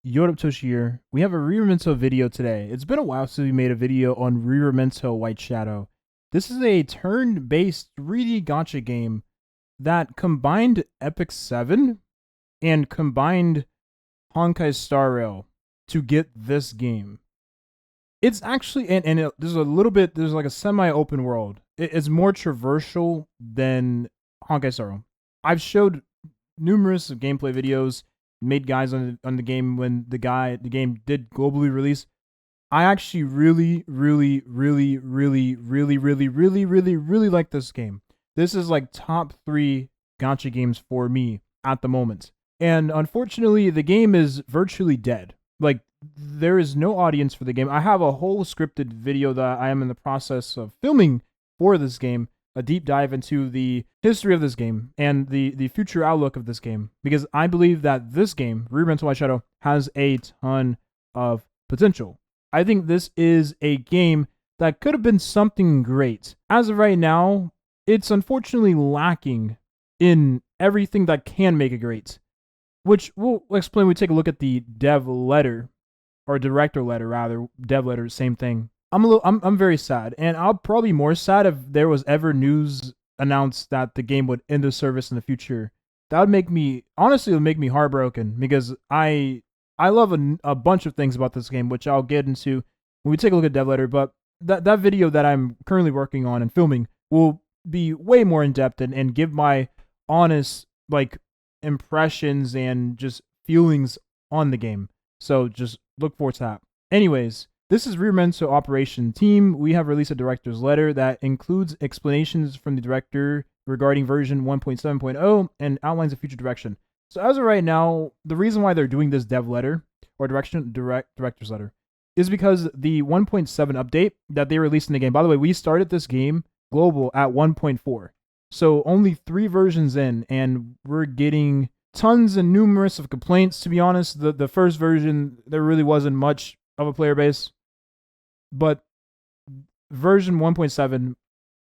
Yo, what up, Toshi here. We have a Rememento video today. It's been a while since we made a video on Rememento White Shadow. This is a turn-based 3D gacha game that combined Epic 7 and combined Honkai Star Rail to get this game. It's actually, there's like a semi-open world. It's more traversal than Honkai Star Rail. I've showed numerous gameplay videos, made guys on the game when the game did globally release. I actually really like this game. This is like top 3 gacha games for me at the moment. And unfortunately, the game is virtually dead. Like, there is no audience for the game. I have a whole scripted video that I am in the process of filming for this game, a deep dive into the history of this game and the future outlook of this game, because I believe that this game, Rememento White Shadow, has a ton of potential. I think this is a game that could have been something great. As of right now, it's unfortunately lacking in everything that can make it great, which we'll explain when we take a look at the dev letter, or director letter rather. Dev letter, same thing. I'm very sad, and I'll probably be more sad if there was ever news announced that the game would end the service in the future. That would make me, honestly, it would make me heartbroken, because I love a bunch of things about this game, which I'll get into when we take a look at dev letter. But that video that I'm currently working on and filming will be way more in depth and give my honest impressions and just feelings on the game. So just look forward to that. Anyways, this is Rememento Operation Team. We have released a director's letter that includes explanations from the director regarding version 1.7.0 and outlines the future direction. So as of right now, the reason why they're doing this dev letter or director's letter is because the 1.7 update that they released in the game. By the way, we started this game global at 1.4. So only 3 versions in, and we're getting tons and numerous of complaints. To be honest, the first version, there really wasn't much of a player base. But version 1.7,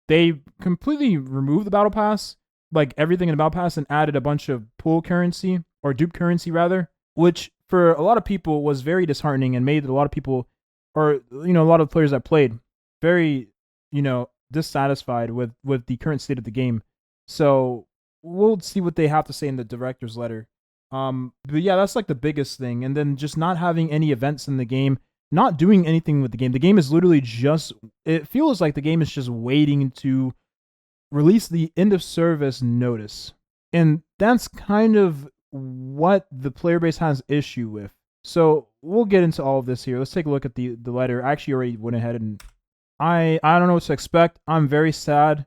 they completely removed the battle pass, like everything in the battle pass, and added a bunch of pool currency, or dupe currency rather, which for a lot of people was very disheartening and made a lot of people, or a lot of players that played, very dissatisfied with the current state of the game. So we'll see what they have to say in the director's letter. But yeah, that's like the biggest thing. And then just not having any events in the game, not doing anything with the game. The game is literally just, it feels like the game is just waiting to release the end of service notice. And that's kind of what the player base has issue with. So we'll get into all of this here. Let's take a look at the letter. I actually already went ahead and I don't know what to expect. I'm very sad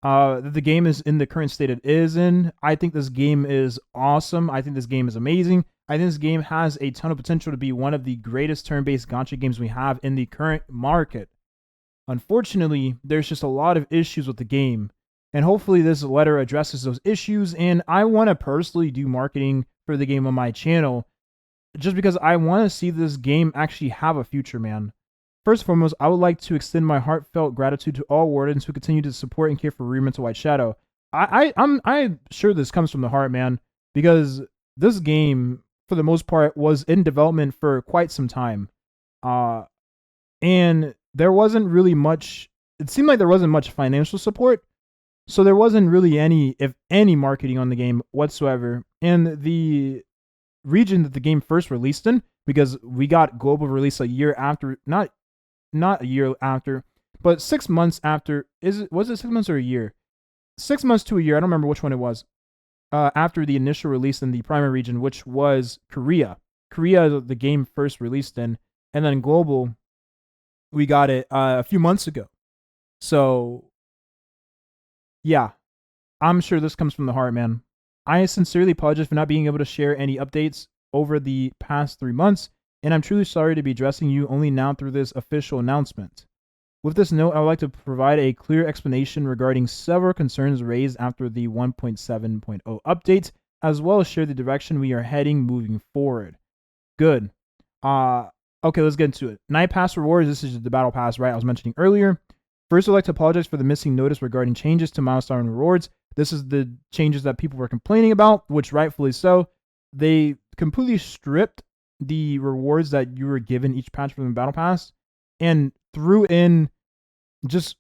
that the game is in the current state it is in. I think this game is awesome. I think this game is amazing. I think this game has a ton of potential to be one of the greatest turn-based gacha games we have in the current market. Unfortunately, there's just a lot of issues with the game, and hopefully this letter addresses those issues. And I want to personally do marketing for the game on my channel, just because I want to see this game actually have a future, man. First and foremost, I would like to extend my heartfelt gratitude to all wardens who continue to support and care for Rememento White Shadow. I'm sure this comes from the heart, man, because this game, for the most part, was in development for quite some time. And there wasn't really much, it seemed like there wasn't much financial support, so there wasn't really any, if any, marketing on the game whatsoever. And the region that the game first released in, because we got global release a year after, not a year after, but 6 months after. Was it 6 months or a year? 6 months to a year. I don't remember which one it was. After the initial release in the primary region, which was Korea. Korea, the game first released in, and then global, we got it a few months ago. So, yeah, I'm sure this comes from the heart, man. I sincerely apologize for not being able to share any updates over the past 3 months, and I'm truly sorry to be addressing you only now through this official announcement. With this note, I would like to provide a clear explanation regarding several concerns raised after the 1.7.0 update, as well as share the direction we are heading moving forward. Good. Okay, let's get into it. Night Pass rewards. This is the Battle Pass, right? I was mentioning earlier. First, I'd like to apologize for the missing notice regarding changes to milestone rewards. This is the changes that people were complaining about, which rightfully so. They completely stripped the rewards that you were given each patch from the battle pass and threw in just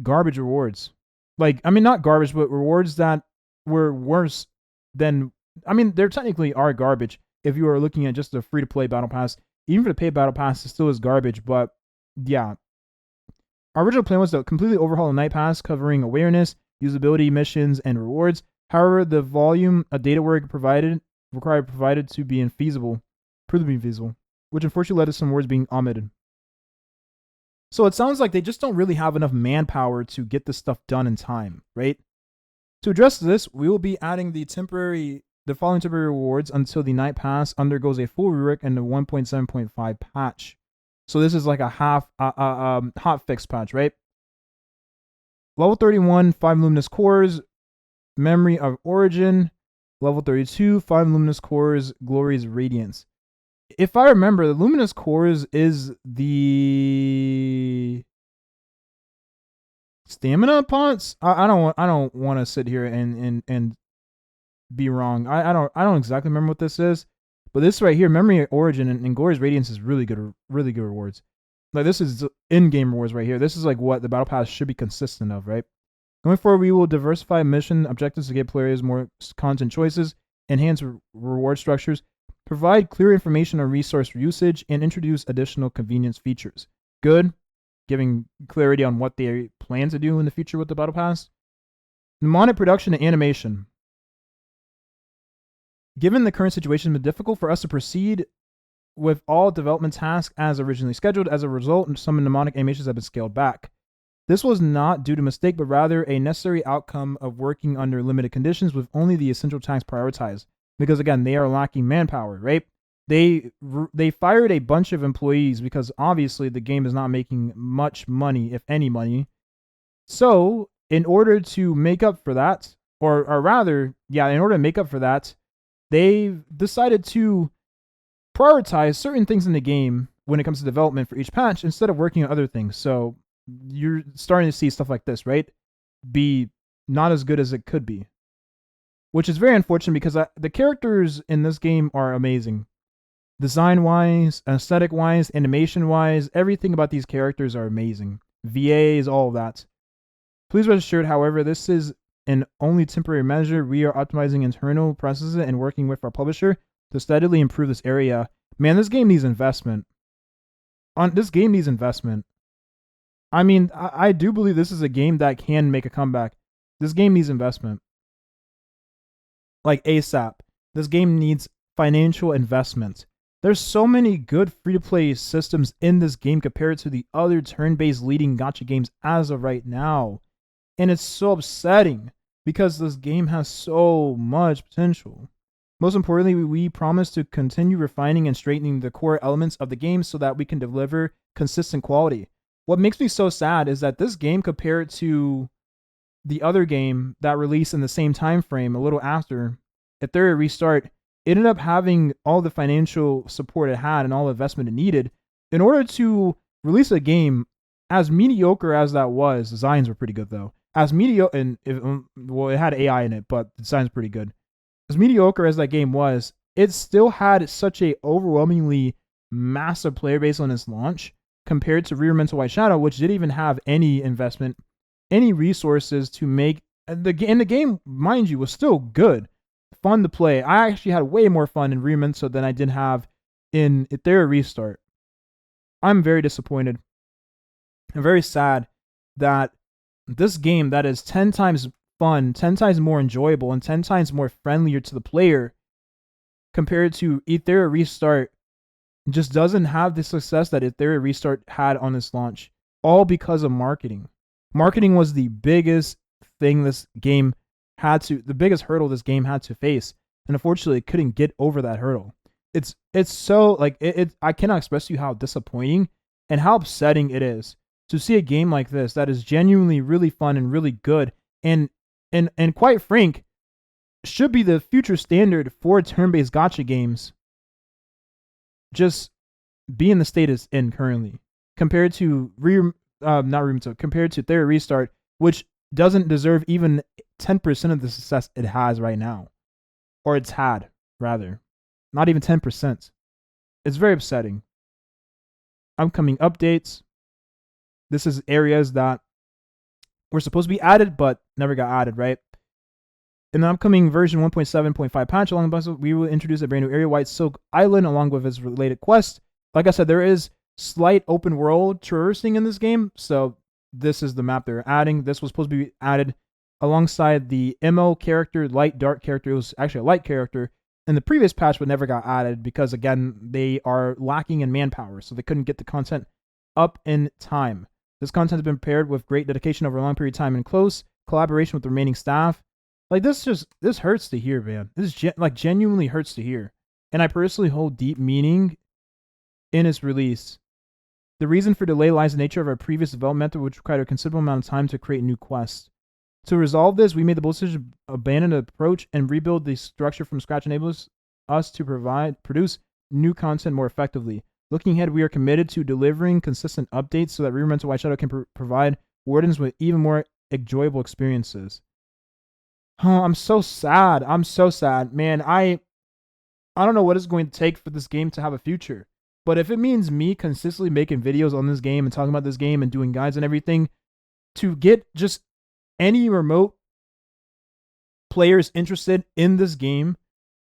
garbage rewards. Like, I mean, not garbage, but rewards that were worse than. I mean, they technically are garbage if you are looking at just the free to play battle pass. Even for the paid battle pass, it still is garbage. But yeah, our original plan was to completely overhaul the night pass, covering awareness, usability, missions, and rewards. However, the volume of data work provided to be infeasible, proved to be infeasible, which unfortunately led to some words being omitted. So it sounds like they just don't really have enough manpower to get this stuff done in time, right? To address this, we will be adding the following temporary rewards until the night pass undergoes a full rework in the 1.7.5 patch. So this is like a hot fix patch, right? Level 31, 5 luminous cores, memory of origin. Level 32, 5 luminous cores, glory's radiance. If I remember, the luminous cores is the stamina pots. I don't want to sit here and be wrong. I don't exactly remember what this is, but this right here, memory of origin and glory's radiance is really good rewards. Like, this is in-game rewards right here. This is like what the battle pass should be consistent of, right? Going forward, we will diversify mission objectives to give players more content choices, enhance reward structures, provide clear information on resource usage, and introduce additional convenience features. Good, giving clarity on what they plan to do in the future with the battle pass. Mnemonic production and animation. Given the current situation, it's been difficult for us to proceed with all development tasks as originally scheduled. As a result, some mnemonic animations have been scaled back. This was not due to mistake, but rather a necessary outcome of working under limited conditions with only the essential tasks prioritized. Because again, they are lacking manpower, right? They fired a bunch of employees because obviously the game is not making much money, if any money. So in order to make up for that, in order to make up for that, they decided to prioritize certain things in the game when it comes to development for each patch instead of working on other things. So you're starting to see stuff like this, right? Be not as good as it could be, which is very unfortunate because the characters in this game are amazing. Design-wise, aesthetic-wise, animation-wise, everything about these characters are amazing. VAs, all of that. Please rest assured, however, this is an only temporary measure. We are optimizing internal processes and working with our publisher to steadily improve this area. Man, this game needs investment. This game needs investment. I mean, I do believe this is a game that can make a comeback. This game needs investment. Like ASAP. This game needs financial investment. There's so many good free-to-play systems in this game compared to the other turn-based leading gacha games as of right now. And it's so upsetting because this game has so much potential. Most importantly, we promise to continue refining and straightening the core elements of the game so that we can deliver consistent quality. What makes me so sad is that this game, compared to the other game that released in the same time frame a little after, Ethereum Restart, ended up having all the financial support it had and all the investment it needed in order to release a game as mediocre as that was. The designs were pretty good though. As mediocre, and it had AI in it, but the design's pretty good. As mediocre as that game was, it still had such a overwhelmingly massive player base on its launch compared to Rememento White Shadow, which didn't even have any investment, any resources to make. And the game, mind you, was still good, fun to play. I actually had way more fun in Rememento than I did have in Ethereum Restart. I'm very disappointed. I'm very sad that this game that is 10 times fun, 10 times more enjoyable, and 10 times more friendlier to the player compared to Ethereum Restart just doesn't have the success that Ethereum Restart had on its launch, all because of marketing. Marketing was the biggest thing this game the biggest hurdle this game had to face, and unfortunately it couldn't get over that hurdle. It's so, like, I cannot express to you how disappointing and how upsetting it is to see a game like this that is genuinely really fun and really good and quite frank, should be the future standard for turn-based gacha games, just be in the state it's in currently, compared to compared to Ethereum Restart, which doesn't deserve even 10% of the success it has right now, or it's had rather, not even 10%. It's very upsetting. Upcoming updates. This is areas that were supposed to be added, but never got added, right? In the upcoming version 1.7.5 patch, along the bus, we will introduce a brand new area, White Silk Island, along with its related quest. Like I said, there is slight open world traversing in this game, so this is the map they're adding. This was supposed to be added alongside the MO character, light dark character. It was actually a light character in the previous patch, but never got added because, again, they are lacking in manpower, so they couldn't get the content up in time. This content has been prepared with great dedication over a long period of time and close collaboration with the remaining staff. Like, this hurts to hear, man. This genuinely hurts to hear. And I personally hold deep meaning in its release. The reason for delay lies in the nature of our previous development, which required a considerable amount of time to create new quests. To resolve this, we made the bold decision to abandon the approach and rebuild the structure from scratch, enables us to produce new content more effectively. Looking ahead, we are committed to delivering consistent updates so that Rememento White Shadow can provide wardens with even more enjoyable experiences. Oh, I'm so sad. I'm so sad. Man, I don't know what it's going to take for this game to have a future. But if it means me consistently making videos on this game and talking about this game and doing guides and everything to get just any remote players interested in this game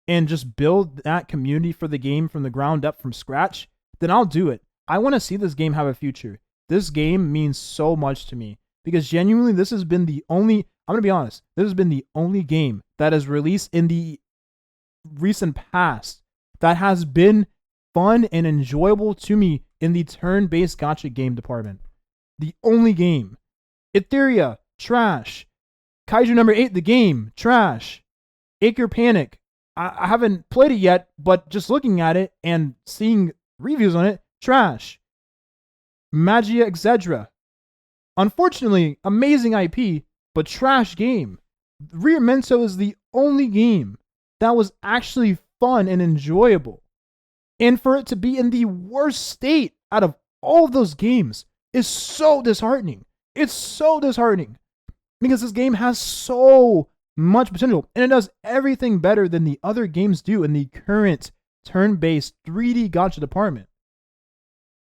and just build that community for the game from the ground up from scratch, then I'll do it. I want to see this game have a future. This game means so much to me because genuinely this has been the only, I'm going to be honest, this has been the only game that has released in the recent past that has been fun and enjoyable to me in the turn-based gacha game department. The only game. Etheria, trash. Kaiju number 8, the game, trash. Acre Panic, I haven't played it yet, but just looking at it and seeing reviews on it, trash. Magia Etc. Unfortunately, amazing IP, but trash game. Rememento is the only game that was actually fun and enjoyable. And for it to be in the worst state out of all of those games is so disheartening. It's so disheartening because this game has so much potential and it does everything better than the other games do in the current turn-based 3D gacha department.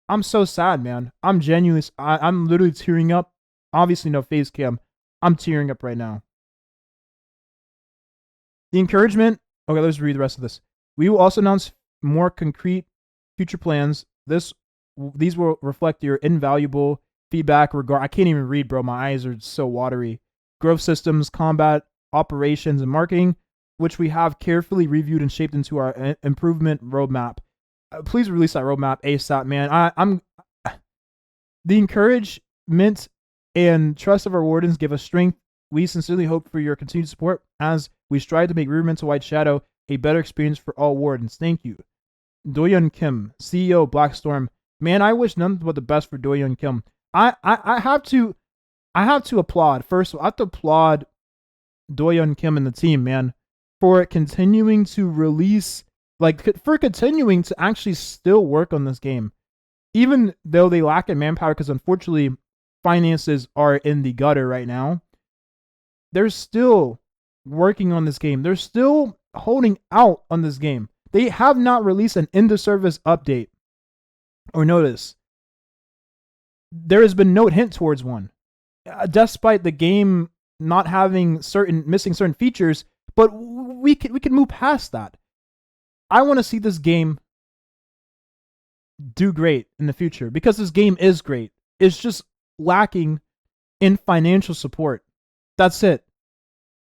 I'm so sad, man. I'm genuinely, I'm literally tearing up. Obviously no face cam. I'm tearing up right now. The encouragement. Okay, let's read the rest of this. We will also announce more concrete future plans. These will reflect your invaluable feedback regard. I can't even read, bro. My eyes are so watery. Growth systems, combat, operations, and marketing, which we have carefully reviewed and shaped into our improvement roadmap. Please release that roadmap ASAP, man. I'm the encouragement and trust of our wardens give us strength. We sincerely hope for your continued support as we strive to make Rememento White Shadow a better experience for all wardens. Thank you. Doyeon Kim, CEO Blackstorm. Man, I wish nothing but the best for Doyeon Kim. I have to applaud. First of all, I have to applaud Doyeon Kim and the team, man, for continuing to release, for continuing to actually still work on this game. Even though they lack in manpower, because unfortunately finances are in the gutter right now, they're still working on this game. They're still holding out on this game. They have not released an end-of-service update or notice. There has been no hint towards one, despite the game not having missing certain features. But we can move past that. I want to see this game do great in the future because this game is great. It's just lacking in financial support. That's it.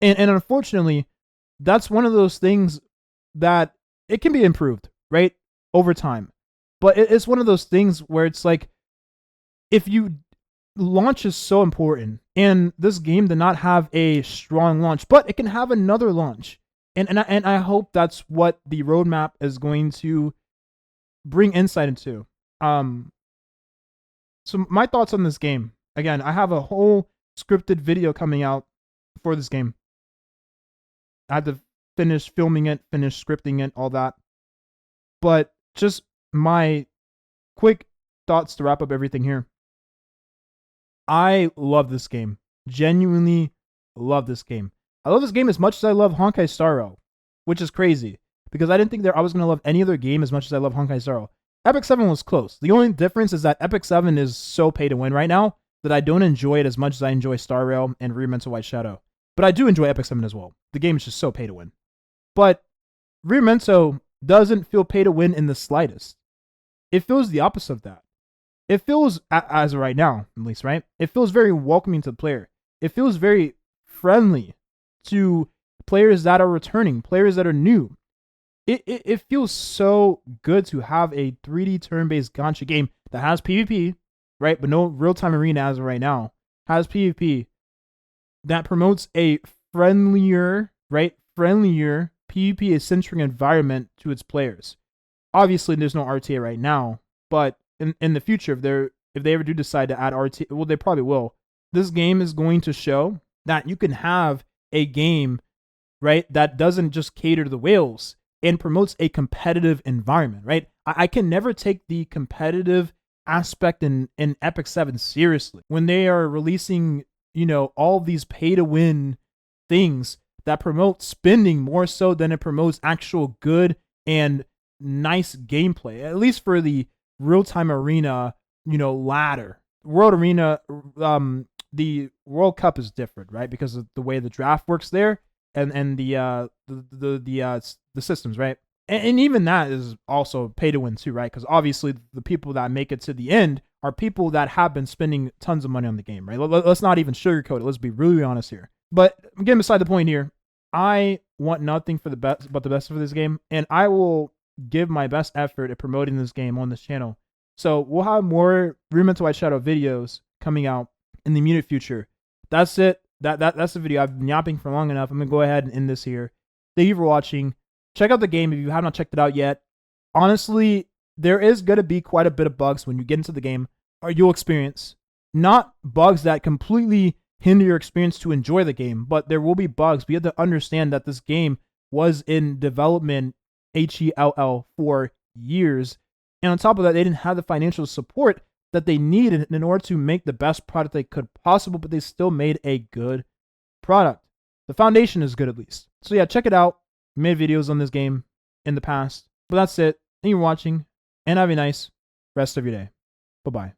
And unfortunately, that's one of those things that it can be improved, right, over time. But it's one of those things where it's like, if you launch is so important, and this game did not have a strong launch, but it can have another launch, and I hope that's what the roadmap is going to bring insight into. So my thoughts on this game. Again, I have a whole scripted video coming out for this game. I had to finish filming it, finish scripting it, all that. But just my quick thoughts to wrap up everything here. I love this game. Genuinely love this game. I love this game as much as I love Honkai Star Rail, which is crazy. because I didn't think that I was going to love any other game as much as I love Honkai Star Rail. Epic 7 was close. The only difference is that Epic 7 is so pay to win right now that I don't enjoy it as much as I enjoy Star Rail and Rememento White Shadow. But I do enjoy Epic 7 as well. The game is just so pay to win. But Rememento doesn't feel pay to win in the slightest. It feels the opposite of that. It feels, as of right now, at least, right? It feels very welcoming to the player. It feels very friendly to players that are returning, players that are new. It feels so good to have a 3D turn-based gacha game that has PvP, right? But no real-time arena as of right now. Has PvP that promotes a friendlier, right? Friendlier PvP-centric environment to its players. Obviously, there's no RTA right now, but in the future, if they ever do decide to add RTA, well, they probably will. This game is going to show that you can have a game, right, that doesn't just cater to the whales and promotes a competitive environment, right? I can never take the competitive aspect in Epic 7 seriously when they are releasing, all these pay-to-win things that promote spending more so than it promotes actual good and nice gameplay, at least for the real-time arena, ladder. World Arena, the World Cup is different, right? Because of the way the draft works there and the systems, right? And even that is also pay to win too, right? Because obviously the people that make it to the end are people that have been spending tons of money on the game, right? Let's not even sugarcoat it. Let's be really honest here. But getting beside the point here, I want nothing for the best but the best for this game, and I will give my best effort at promoting this game on this channel. So we'll have more Rememento White Shadow videos coming out in the immediate future. That's it. That's the video. I've been yapping for long enough. I'm gonna go ahead and end this here. Thank you for watching. Check out the game if you have not checked it out yet. Honestly, there is gonna be quite a bit of bugs when you get into the game, or you'll experience. Not bugs that completely hinder your experience to enjoy the game, but there will be bugs. But you have to understand that this game was in development, HELL, for years. And on top of that, they didn't have the financial support that they needed in order to make the best product they could possible, but they still made a good product. The foundation is good at least. So yeah, check it out. I made videos on this game in the past. But that's it. Thank you for watching, and have a nice rest of your day. Bye-bye.